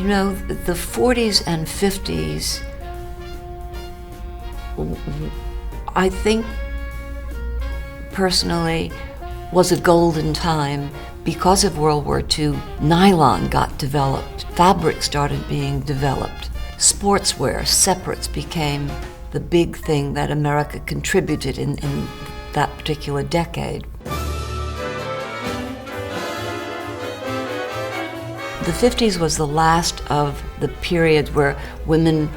You know, the 40s and 50s, I think, personally, was a golden time. Because of World War II, nylon got developed, fabric started being developed, sportswear, separates became the big thing that America contributed in that particular decade. The 50s was the last of the period where women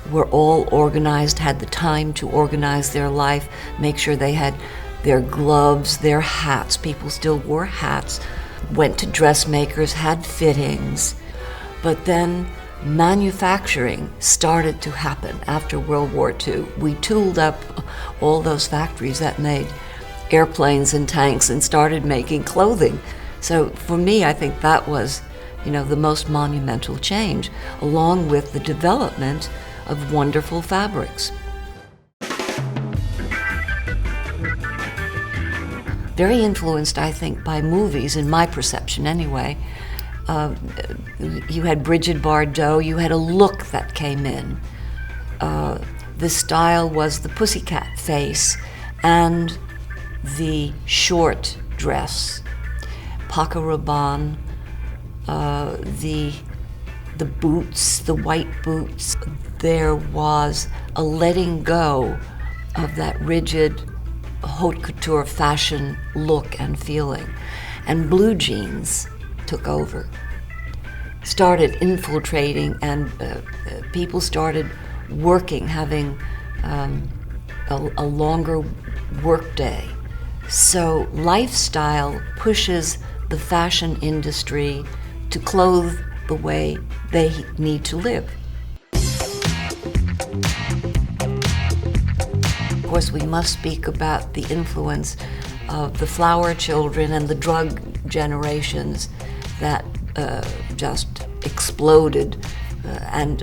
were all organized, had the time to organize their life, make sure they had their gloves, their hats. People still wore hats, went to dressmakers, had fittings. But then manufacturing started to happen after World War II. We tooled up all those factories that made airplanes and tanks and started making clothing. So for me, I think that was, you know, the most monumental change, along with the development of wonderful fabrics. Very influenced, I think, by movies, in my perception anyway. You had Bridget Bardot, you had a look that came in. The style was the pussycat face and the short dress. Paco Rabanne, the boots, the white boots. There was a letting go of that rigid haute couture fashion look and feeling. And blue jeans took over, started infiltrating, and people started working, having a longer work day. So lifestyle pushes the fashion industry to clothe the way they need to live. Of course, we must speak about the influence of the flower children and the drug generations that just exploded. And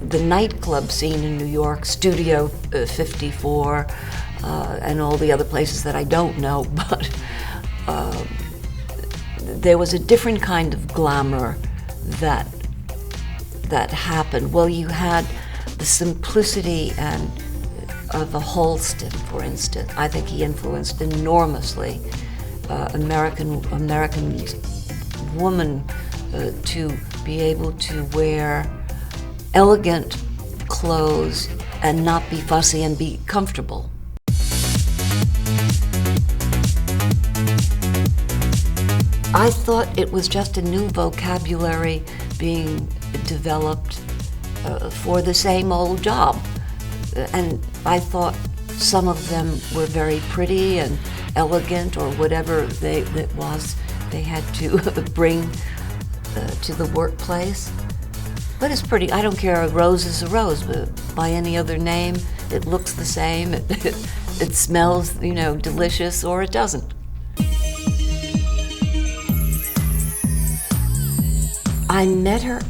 the nightclub scene in New York, Studio 54, and all the other places that I don't know, but there was a different kind of glamour that happened. Well, you had the simplicity and of a Halston, for instance. I think he influenced enormously American woman to be able to wear elegant clothes and not be fussy and be comfortable. I thought it was just a new vocabulary being developed for the same old job. And I thought some of them were very pretty and elegant, or whatever they had to bring to the workplace. But it's pretty. I don't care, a rose is a rose, but by any other name, it looks the same, it smells, you know, delicious, or it doesn't. I met her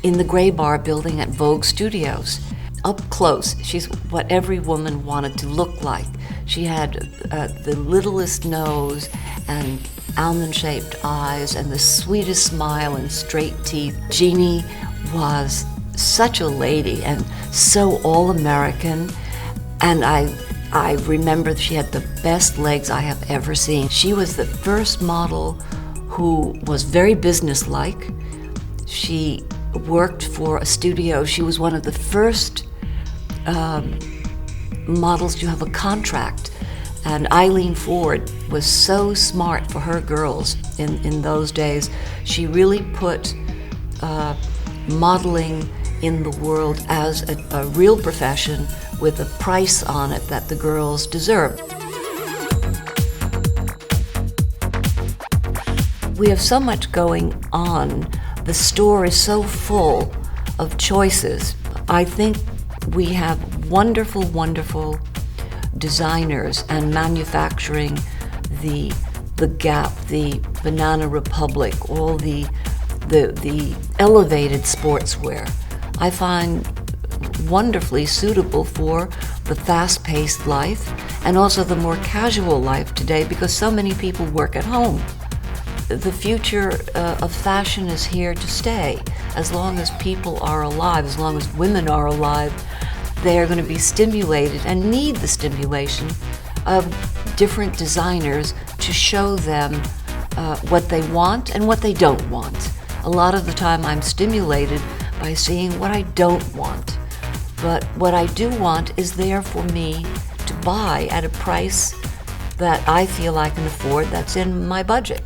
in the Gray Bar building at Vogue Studios. Up close, she's what every woman wanted to look like. She had the littlest nose and almond-shaped eyes and the sweetest smile and straight teeth. Jeannie was such a lady and so all-American, and I remember she had the best legs I have ever seen. She was the first model who was very businesslike. She worked for a studio. She was one of the first models to have a contract. And Eileen Ford was so smart for her girls in those days. She really put modeling in the world as a real profession with a price on it that the girls deserved. We have so much going on. The store is so full of choices. I think we have wonderful, wonderful designers and manufacturing, the Gap, the Banana Republic, all the elevated sportswear. I find wonderfully suitable for the fast-paced life and also the more casual life today, because so many people work at home. the future of fashion is here to stay. As long as people are alive, as long as women are alive, they are going to be stimulated and need the stimulation of different designers to show them what they want and what they don't want. A lot of the time I'm stimulated by seeing what I don't want. But what I do want is there for me to buy at a price that I feel I can afford, that's in my budget.